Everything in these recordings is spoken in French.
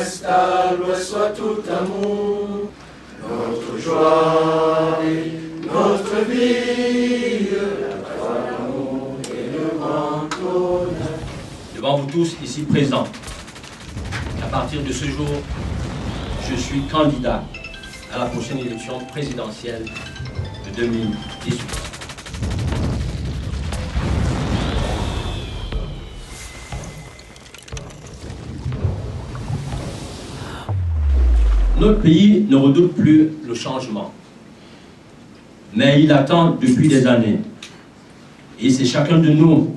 installe, reçois tout amour, notre joie et notre vie, la joie d'amour et le grand honneur. Devant vous tous ici présents, à partir de ce jour, je suis candidat à la prochaine élection présidentielle de 2018. Notre pays ne redoute plus le changement, mais il attend depuis des années. Et c'est chacun de nous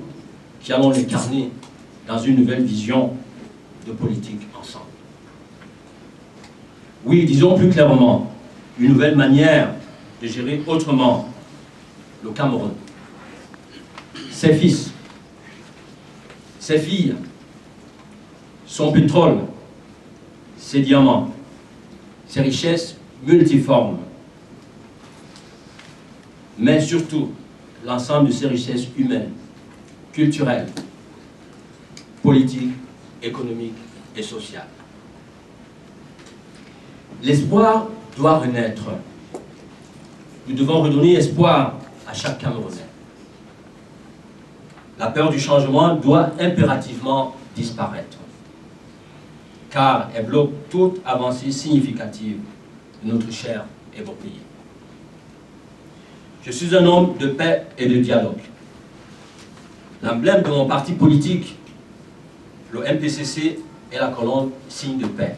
qui allons l'incarner dans une nouvelle vision de politique ensemble. Oui, disons plus clairement, une nouvelle manière de gérer autrement le Cameroun. Ses fils, ses filles, son pétrole, ses diamants, ses richesses multiformes, mais surtout l'ensemble de ses richesses humaines, culturelles, politiques, économiques et sociales. L'espoir doit renaître. Nous devons redonner espoir à chaque Camerounais. La peur du changement doit impérativement disparaître, car elle bloque toute avancée significative de notre cher et beau pays. Je suis un homme de paix et de dialogue. L'emblème de mon parti politique, le MPCC, est la colonne signe de paix.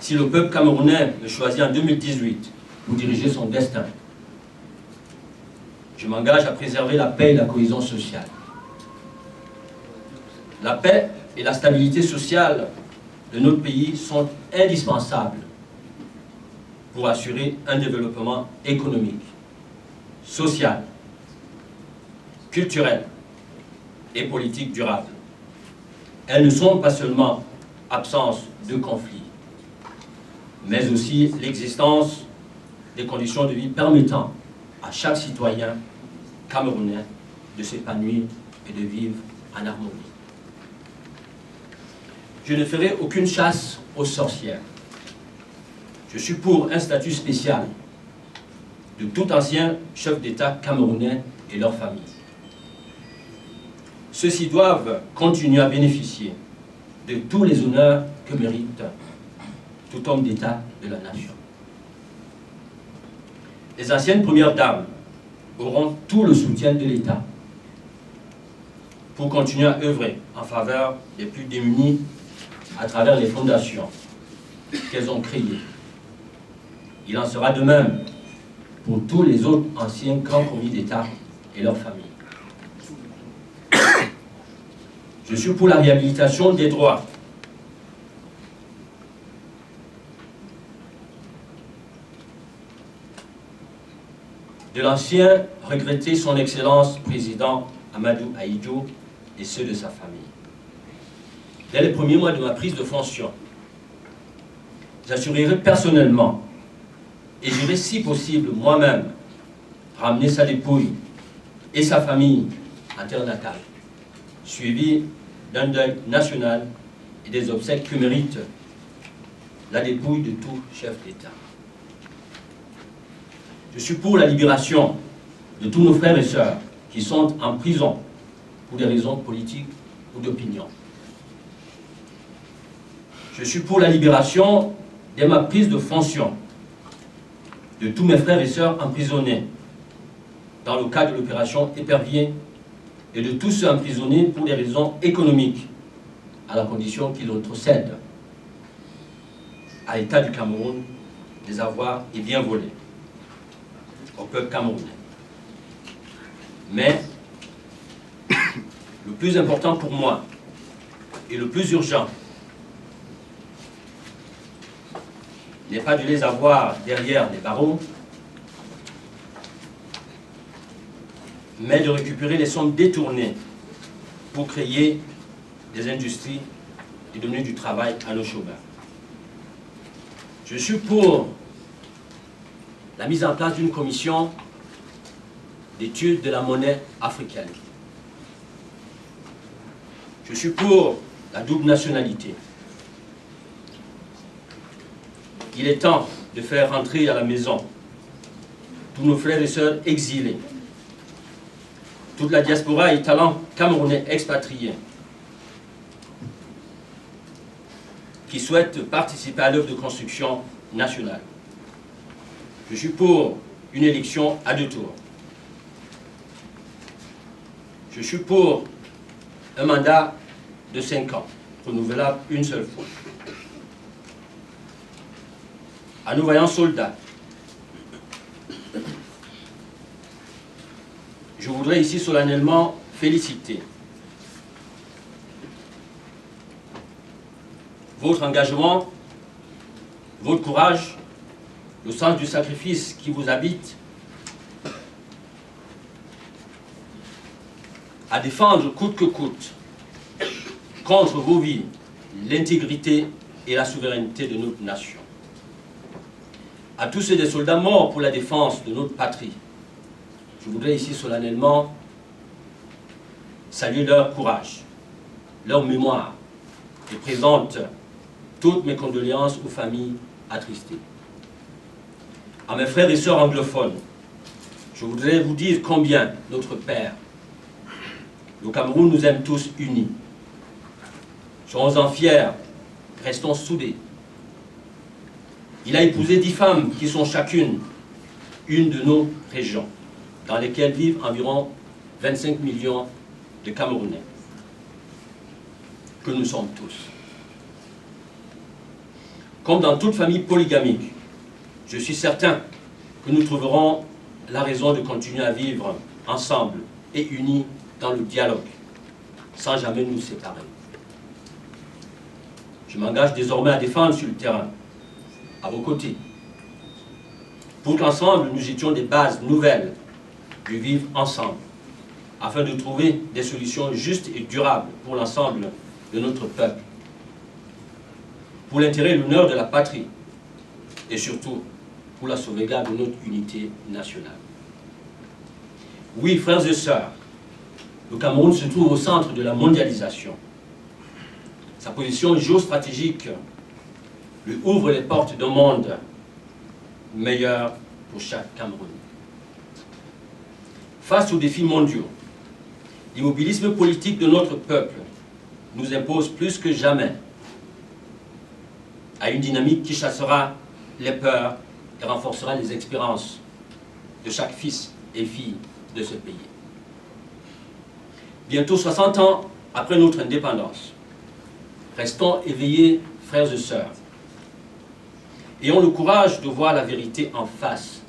Si le peuple camerounais me choisit en 2018 pour diriger son destin, je m'engage à préserver la paix et la cohésion sociale. La paix et la stabilité sociale de notre pays sont indispensables pour assurer un développement économique, social, culturel et politique durable. Elles ne sont pas seulement absence de conflits, mais aussi l'existence des conditions de vie permettant à chaque citoyen camerounais de s'épanouir et de vivre en harmonie. Je ne ferai aucune chasse aux sorcières. Je suis pour un statut spécial de tout ancien chef d'État camerounais et leurs familles. Ceux-ci doivent continuer à bénéficier de tous les honneurs que mérite tout homme d'État de la nation. Les anciennes premières dames auront tout le soutien de l'État pour continuer à œuvrer en faveur des plus démunis à travers les fondations qu'elles ont créées. Il en sera de même pour tous les autres anciens grands commis d'État et leurs familles. Je suis pour la réhabilitation des droits de l'ancien regretté son Excellence président Amadou Ahidjo et ceux de sa famille. Dès les premiers mois de ma prise de fonction, j'assurerai personnellement et j'irai si possible moi-même ramener sa dépouille et sa famille en terre natale, suivi d'un deuil national et des obsèques que mérite la dépouille de tout chef d'État. Je suis pour la libération de tous nos frères et sœurs qui sont en prison pour des raisons politiques ou d'opinion. Je suis pour la libération, dès ma prise de fonction, de tous mes frères et sœurs emprisonnés dans le cadre de l'opération Épervier et de tous ceux emprisonnés pour des raisons économiques, à la condition qu'ils retrocèdent à l'État du Cameroun des avoirs et biens volés au peuple camerounais. Mais le plus important pour moi et le plus urgent n'est pas de les avoir derrière les barreaux, mais de récupérer les sommes détournées pour créer des industries et donner du travail à nos chômeurs. Je suis pour la mise en place d'une commission d'études de la monnaie africaine. Je suis pour la double nationalité. Il est temps de faire rentrer à la maison tous nos frères et sœurs exilés, toute la diaspora et talents camerounais expatriés qui souhaitent participer à l'œuvre de construction nationale. Je suis pour une élection à 2 tours. Je suis pour un mandat de 5 ans, renouvelable une seule fois. À nos vaillants soldats, je voudrais ici solennellement féliciter votre engagement, votre courage, le sens du sacrifice qui vous habite, à défendre coûte que coûte, contre vos vies, l'intégrité et la souveraineté de notre nation. À tous ces soldats morts pour la défense de notre patrie, je voudrais ici solennellement saluer leur courage, leur mémoire, et présente toutes mes condoléances aux familles attristées. À mes frères et sœurs anglophones, je voudrais vous dire combien notre Père, le Cameroun, nous aime tous unis. Soyons-en fiers, restons soudés. Il a épousé 10 femmes qui sont chacune une de nos régions, dans lesquelles vivent environ 25 millions de Camerounais, que nous sommes tous. Comme dans toute famille polygamique, je suis certain que nous trouverons la raison de continuer à vivre ensemble et unis dans le dialogue, sans jamais nous séparer. Je m'engage désormais à défendre sur le terrain, à vos côtés, pour qu'ensemble nous étions des bases nouvelles du vivre ensemble, afin de trouver des solutions justes et durables pour l'ensemble de notre peuple, pour l'intérêt et l'honneur de la patrie, et surtout pour la sauvegarde de notre unité nationale. Oui, frères et sœurs, le Cameroun se trouve au centre de la mondialisation. Sa position géostratégique lui ouvre les portes d'un monde meilleur pour chaque Camerounais. Face aux défis mondiaux, l'immobilisme politique de notre peuple nous impose plus que jamais à une dynamique qui chassera les peurs et renforcera les expériences de chaque fils et fille de ce pays. Bientôt 60 ans après notre indépendance, restons éveillés, frères et sœurs. Ayons le courage de voir la vérité en face,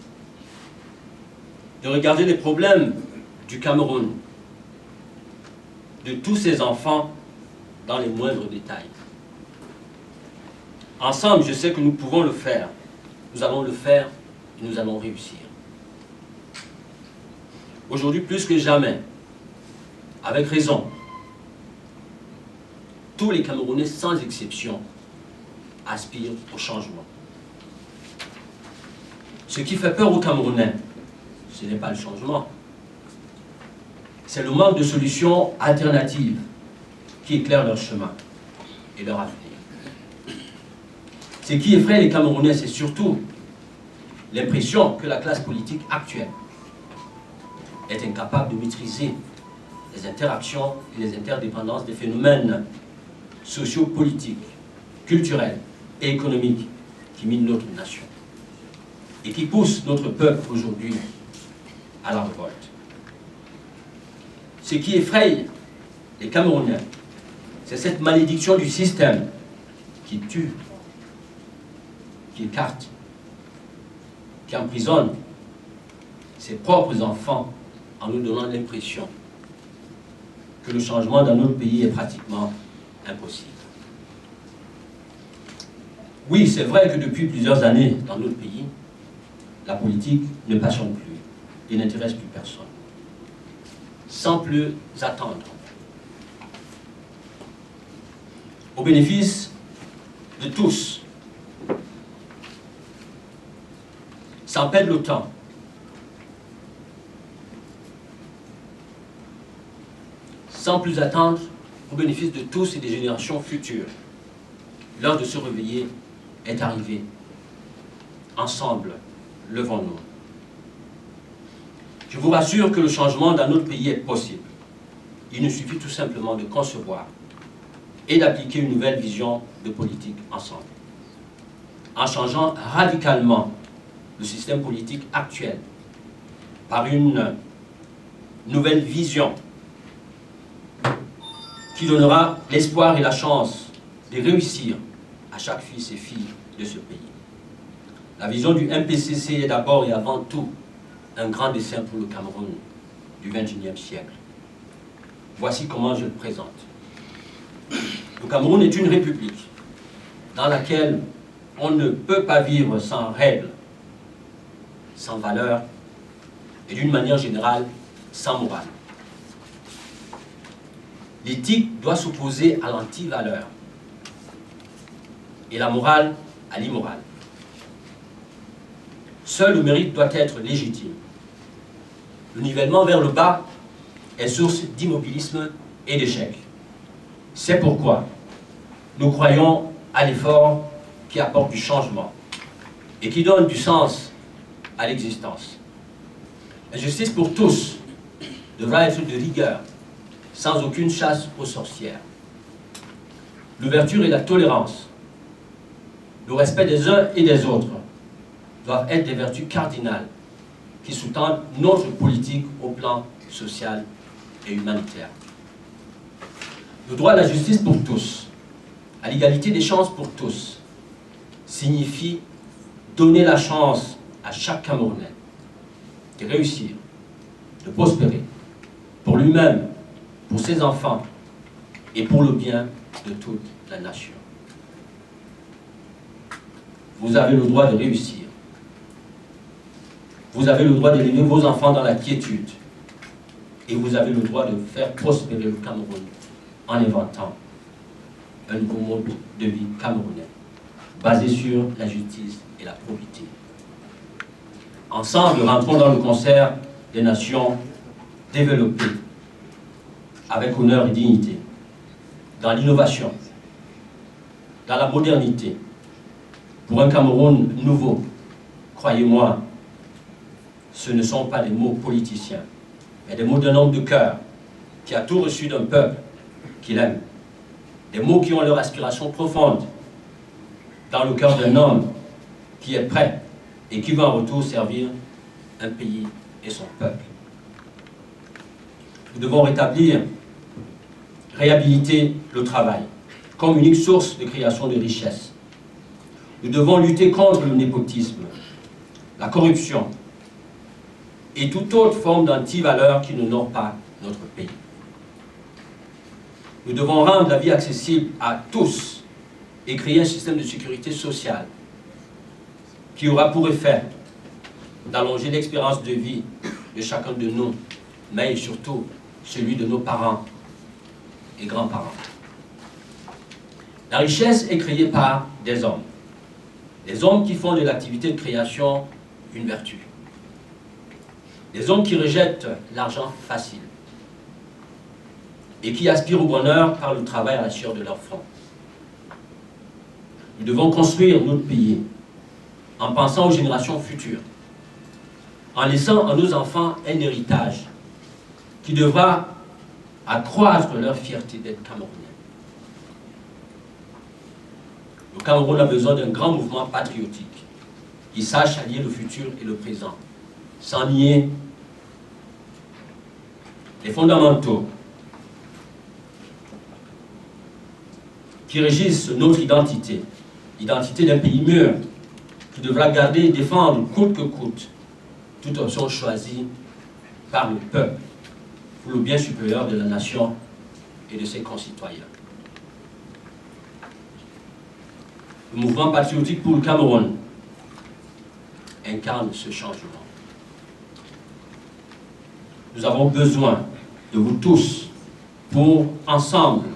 de regarder les problèmes du Cameroun, de tous ses enfants dans les moindres détails. Ensemble, je sais que nous pouvons le faire. Nous allons le faire et nous allons réussir. Aujourd'hui, plus que jamais, avec raison, tous les Camerounais, sans exception, aspirent au changement. Ce qui fait peur aux Camerounais, ce n'est pas le changement. C'est le manque de solutions alternatives qui éclairent leur chemin et leur avenir. Ce qui effraie les Camerounais, c'est surtout l'impression que la classe politique actuelle est incapable de maîtriser les interactions et les interdépendances des phénomènes sociopolitiques, culturels et économiques qui minent notre nation et qui poussent notre peuple aujourd'hui à la révolte. Ce qui effraie les Camerounais, c'est cette malédiction du système qui tue, qui écarte, qui emprisonne ses propres enfants en nous donnant l'impression que le changement dans notre pays est pratiquement impossible. Oui, c'est vrai que depuis plusieurs années dans notre pays, la politique ne passionne plus et n'intéresse plus personne. Sans plus attendre. Au bénéfice de tous, sans perdre le temps, sans plus attendre, au bénéfice de tous et des générations futures, l'heure de se réveiller est arrivée ensemble, levons-nous. Je vous rassure que le changement dans notre pays est possible. Il nous suffit tout simplement de concevoir et d'appliquer une nouvelle vision de politique ensemble. En changeant radicalement le système politique actuel par une nouvelle vision qui donnera l'espoir et la chance de réussir à chaque fils et fille de ce pays. La vision du MPCC est d'abord et avant tout un grand dessein pour le Cameroun du XXIe siècle. Voici comment je le présente. Le Cameroun est une république dans laquelle on ne peut pas vivre sans règles, sans valeurs et d'une manière générale sans morale. L'éthique doit s'opposer à l'anti-valeur et la morale à l'immoral. Seul le mérite doit être légitime. Le nivellement vers le bas est source d'immobilisme et d'échec. C'est pourquoi nous croyons à l'effort qui apporte du changement et qui donne du sens à l'existence. La justice pour tous devra être de rigueur, sans aucune chasse aux sorcières. L'ouverture et la tolérance, le respect des uns et des autres doivent être des vertus cardinales qui sous-tendent notre politique au plan social et humanitaire. Le droit à la justice pour tous, à l'égalité des chances pour tous, signifie donner la chance à chaque Camerounais de réussir, de prospérer, pour lui-même, pour ses enfants et pour le bien de toute la nation. Vous avez le droit de réussir. Vous avez le droit d'élever vos enfants dans la quiétude. Et vous avez le droit de faire prospérer le Cameroun en inventant un nouveau mode de vie camerounais, basé sur la justice et la probité. Ensemble, rentrons dans le concert des nations développées, avec honneur et dignité, dans l'innovation, dans la modernité, pour un Cameroun nouveau. Croyez-moi, ce ne sont pas des mots politiciens, mais des mots d'un homme de cœur qui a tout reçu d'un peuple qu'il aime. Des mots qui ont leur aspiration profonde dans le cœur d'un homme qui est prêt et qui va en retour servir un pays et son peuple. Nous devons réhabiliter le travail comme unique source de création de richesse. Nous devons lutter contre le népotisme, la corruption et toute autre forme d'anti-valeur qui n'honore pas notre pays. Nous devons rendre la vie accessible à tous et créer un système de sécurité sociale qui aura pour effet d'allonger l'expérience de vie de chacun de nous, mais surtout celui de nos parents et grands-parents. La richesse est créée par des hommes qui font de l'activité de création une vertu. Des hommes qui rejettent l'argent facile et qui aspirent au bonheur par le travail à la sueur de leur front. Nous devons construire notre pays en pensant aux générations futures, en laissant à nos enfants un héritage qui devra accroître leur fierté d'être Camerounais. Le Cameroun a besoin d'un grand mouvement patriotique qui sache allier le futur et le présent, sans nier les fondamentaux qui régissent notre identité, l'identité d'un pays mûr qui devra garder et défendre coûte que coûte toute option choisie par le peuple pour le bien supérieur de la nation et de ses concitoyens. Le mouvement patriotique pour le Cameroun incarne ce changement. Nous avons besoin de vous tous pour, ensemble,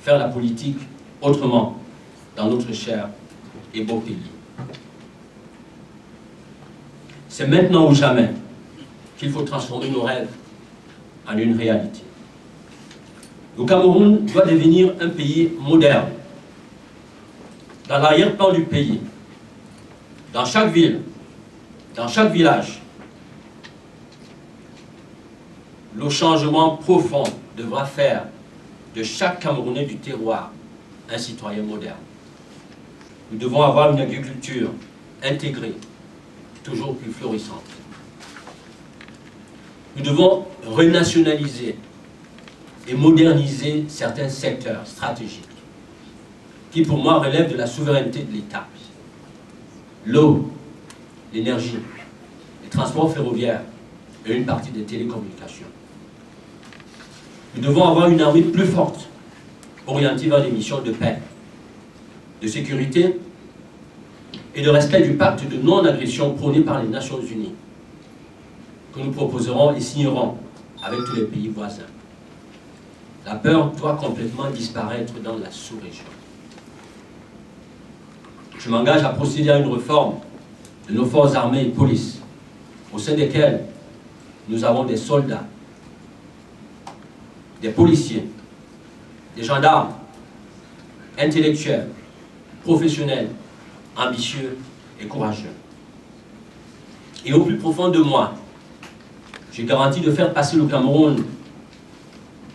faire la politique autrement dans notre cher et beau pays. C'est maintenant ou jamais qu'il faut transformer nos rêves en une réalité. Le Cameroun doit devenir un pays moderne. Dans l'arrière-plan du pays, dans chaque ville, dans chaque village, le changement profond devra faire de chaque Camerounais du terroir un citoyen moderne. Nous devons avoir une agriculture intégrée, toujours plus florissante. Nous devons renationaliser et moderniser certains secteurs stratégiques qui, pour moi, relèvent de la souveraineté de l'État. L'eau, l'énergie, les transports ferroviaires et une partie des télécommunications. Nous devons avoir une armée plus forte, orientée vers les missions de paix, de sécurité et de respect du pacte de non-agression prôné par les Nations Unies, que nous proposerons et signerons avec tous les pays voisins. La peur doit complètement disparaître dans la sous-région. Je m'engage à procéder à une réforme de nos forces armées et police, au sein desquelles nous avons des soldats, des policiers, des gendarmes, intellectuels, professionnels, ambitieux et courageux. Et au plus profond de moi, j'ai garanti de faire passer le Cameroun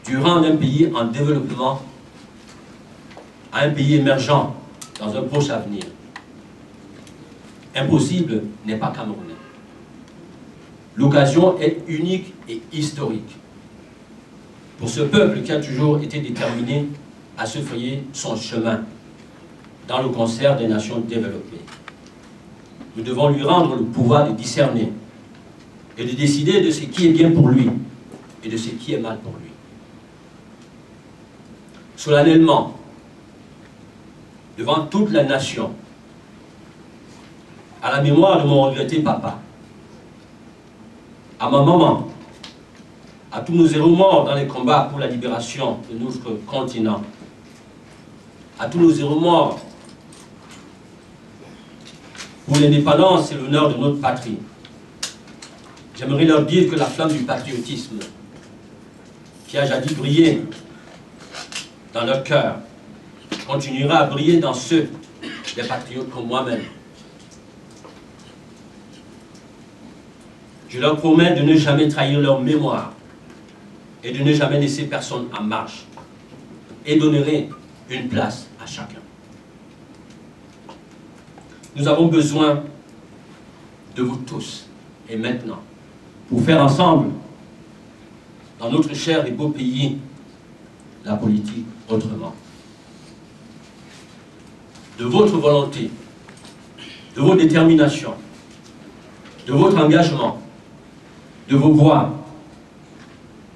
du rang d'un pays en développement à un pays émergent dans un proche avenir. Impossible n'est pas camerounais. L'occasion est unique et historique pour ce peuple qui a toujours été déterminé à se frayer son chemin dans le concert des nations développées. Nous devons lui rendre le pouvoir de discerner et de décider de ce qui est bien pour lui et de ce qui est mal pour lui. Solennellement, devant toute la nation, à la mémoire de mon regretté papa, à ma maman, à tous nos héros morts dans les combats pour la libération de notre continent, à tous nos héros morts pour l'indépendance et l'honneur de notre patrie, j'aimerais leur dire que la flamme du patriotisme qui a jadis brillé dans leur cœur continuera à briller dans ceux des patriotes comme moi-même. Je leur promets de ne jamais trahir leur mémoire et de ne jamais laisser personne en marge et donnerai une place à chacun. Nous avons besoin de vous tous et maintenant pour faire ensemble dans notre cher et beau pays la politique autrement. De votre volonté, de votre détermination, de votre engagement, de vos voix,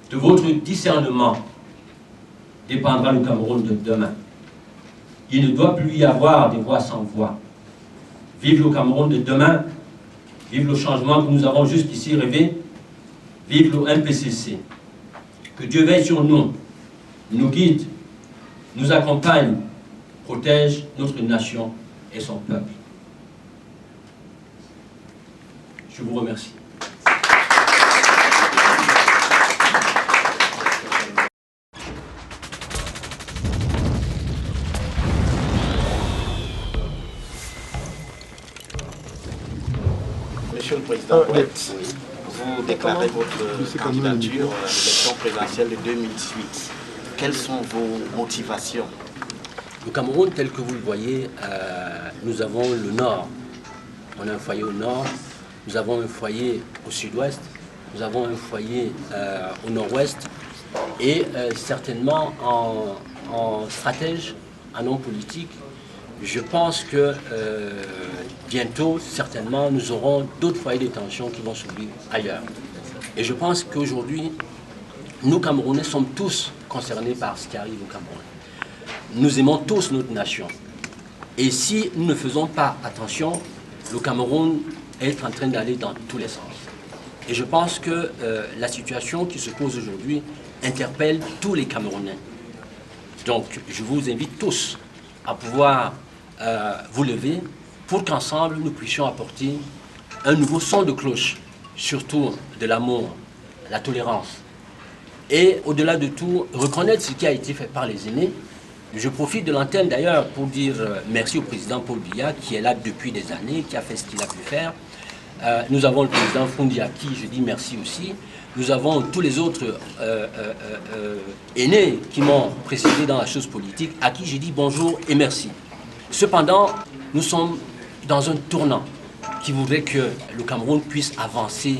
de votre discernement dépendra le Cameroun de demain. Il ne doit plus y avoir des voix sans voix. Vive le Cameroun de demain, vive le changement que nous avons jusqu'ici rêvé, vive le MPCC. Que Dieu veille sur nous, nous guide, nous accompagne, protège notre nation et son peuple. Je vous remercie. Monsieur le Président, vous déclarez votre candidature à l'élection présidentielle de 2018. Quelles sont vos motivations? Le Cameroun, tel que vous le voyez, nous avons le nord. On a un foyer au nord, nous avons un foyer au sud-ouest, nous avons un foyer au nord-ouest et certainement en stratège, en homme politique, je pense que bientôt, certainement, nous aurons d'autres foyers de tension qui vont s'ouvrir ailleurs. Et je pense qu'aujourd'hui, nous Camerounais sommes tous concernés par ce qui arrive au Cameroun. Nous aimons tous notre nation. Et si nous ne faisons pas attention, le Cameroun est en train d'aller dans tous les sens. Et je pense que la situation qui se pose aujourd'hui interpelle tous les Camerounais. Donc, je vous invite tous à pouvoir vous lever pour qu'ensemble nous puissions apporter un nouveau son de cloche, surtout de l'amour, la tolérance. Et au-delà de tout, reconnaître ce qui a été fait par les aînés Je profite de l'antenne d'ailleurs pour dire merci au président Paul Biya qui est là depuis des années, qui a fait ce qu'il a pu faire. Nous avons le président Fundi à qui je dis merci aussi. Nous avons tous les autres aînés qui m'ont précédé dans la chose politique, à qui je dis bonjour et merci. Cependant, nous sommes dans un tournant qui voudrait que le Cameroun puisse avancer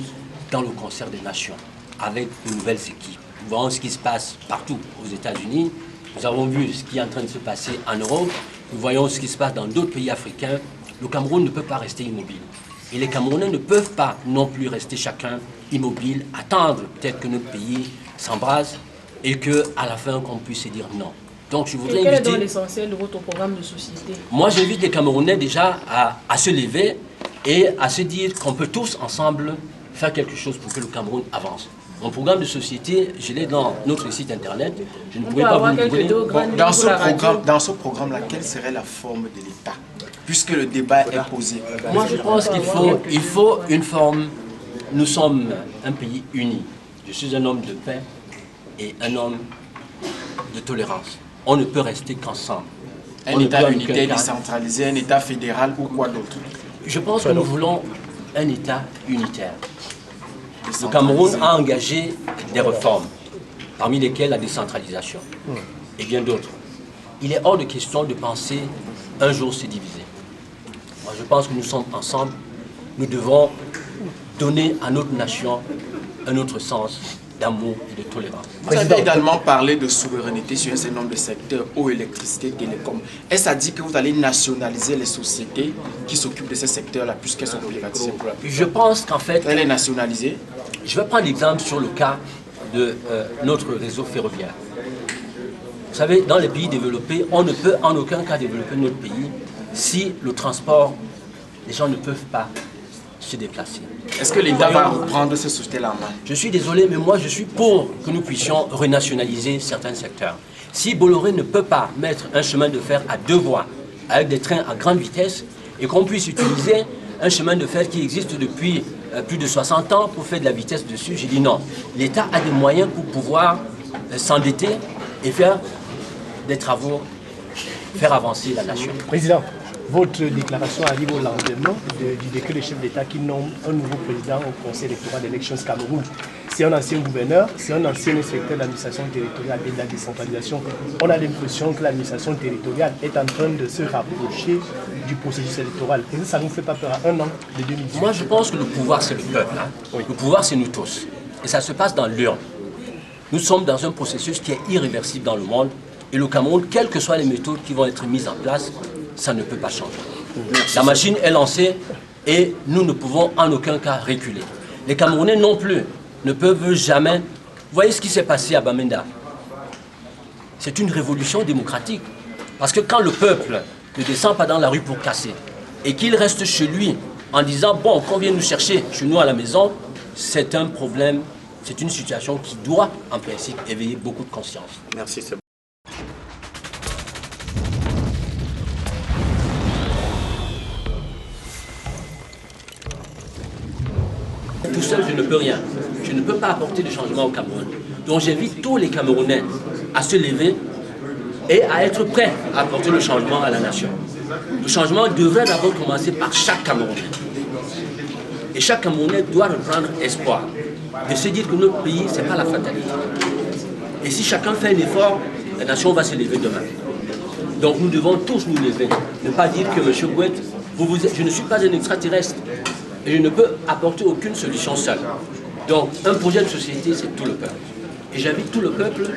dans le concert des nations, avec de nouvelles équipes. Nous voyons ce qui se passe partout aux États-Unis. Nous avons vu ce qui est en train de se passer en Europe. Nous voyons ce qui se passe dans d'autres pays africains. Le Cameroun ne peut pas rester immobile. Et les Camerounais ne peuvent pas non plus rester chacun immobile, attendre peut-être que notre pays s'embrase et qu'à la fin, qu'on puisse se dire non. Donc je voudrais quel inviter... est donc l'essentiel de votre programme de société? Moi, j'invite les Camerounais déjà à se lever et à se dire qu'on peut tous ensemble faire quelque chose pour que le Cameroun avance. Mon programme de société, je l'ai dans notre site internet. Je ne pourrais pas vous le donner. Dans ce programme-là, quelle serait la forme de l'État? Puisque le débat est posé. Moi, je pense qu'il faut une forme. Nous sommes un pays uni. Je suis un homme de paix et un homme de tolérance. On ne peut rester qu'ensemble. Un État unitaire décentralisé, un État fédéral ou quoi d'autre? Je pense que nous voulons un État unitaire. Le Cameroun a engagé des réformes, parmi lesquelles la décentralisation et bien d'autres. Il est hors de question de penser un jour se diviser. Moi, je pense que nous sommes ensemble. Nous devons donner à notre nation un autre sens d'amour et de tolérance. Vous avez également parlé de souveraineté sur un certain nombre de secteurs, eau, électricité, télécom. Est-ce à dire que vous allez nationaliser les sociétés qui s'occupent de ces secteurs-là puisqu'elles sont privatisées? Je pense qu'en fait... Vous allez les nationaliser? Je vais prendre l'exemple sur le cas de notre réseau ferroviaire. Vous savez, dans les pays développés, on ne peut en aucun cas développer notre pays si le transport, les gens ne peuvent pas se déplacer. Est-ce que l'État va reprendre ces sociétés-là en main? Je suis désolé, mais moi je suis pour que nous puissions renationaliser certains secteurs. Si Bolloré ne peut pas mettre un chemin de fer à 2 voies, avec des trains à grande vitesse, et qu'on puisse utiliser un chemin de fer qui existe depuis plus de 60 ans pour faire de la vitesse dessus, j'ai dit non. L'État a des moyens pour pouvoir s'endetter et faire des travaux, faire avancer la nation. Président, votre déclaration arrive au lendemain du décret de chef d'État qui nomme un nouveau président au Conseil électoral d'Elections Cameroun. C'est un ancien gouverneur, c'est un ancien inspecteur de l'administration territoriale et de la décentralisation. On a l'impression que l'administration territoriale est en train de se rapprocher du processus électoral. Et ça ne nous fait pas peur à 1 an de 2018. Moi, je pense que le pouvoir, c'est le peuple. Hein. Oui. Le pouvoir, c'est nous tous. Et ça se passe dans l'urne. Nous sommes dans un processus qui est irréversible dans le monde. Et le Cameroun, quelles que soient les méthodes qui vont être mises en place, ça ne peut pas changer. La machine est lancée et nous ne pouvons en aucun cas reculer. Les Camerounais non plus ne peuvent jamais... Vous voyez ce qui s'est passé à Bamenda? C'est une révolution démocratique. Parce que quand le peuple ne descend pas dans la rue pour casser et qu'il reste chez lui en disant « bon, qu'on vienne nous chercher chez nous à la maison », c'est un problème, c'est une situation qui doit en principe éveiller beaucoup de conscience. Merci, c'est bon. Tout seul, je ne peux rien. Je ne peux pas apporter de changement au Cameroun. Donc j'invite tous les Camerounais à se lever et à être prêts à apporter le changement à la nation. Le changement devrait d'abord commencer par chaque Camerounais. Et chaque Camerounais doit reprendre espoir. De se dire que notre pays, ce n'est pas la fatalité. Et si chacun fait un effort, la nation va se lever demain. Donc nous devons tous nous lever. Ne pas dire que M. Gouet, je ne suis pas un extraterrestre. Et je ne peux apporter aucune solution seule. Donc, un projet de société, c'est tout le peuple. Et j'invite tout le peuple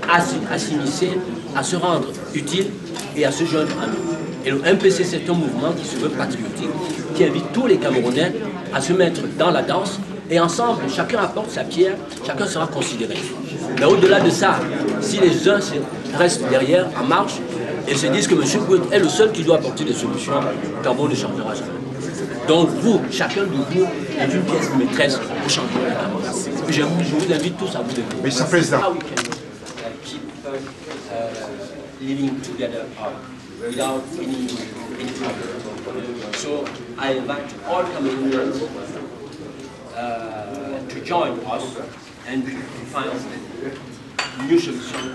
à s'initier, à se rendre utile et à se joindre à nous. Et le MPC, c'est un mouvement qui se veut patriotique, qui invite tous les Camerounais à se mettre dans la danse. Et ensemble, chacun apporte sa pierre, chacun sera considéré. Mais au-delà de ça, si les uns restent derrière, en marche, et se disent que M. Gouet est le seul qui doit apporter des solutions, le Cameroun ne changera jamais. Donc vous, chacun de vous est une pièce maîtresse pour changer le Cameroun. Je vous invite tous à vous lever. Mr. President. How we can keep living together without any problem. So I invite all Cameroonians to join us and to find new solutions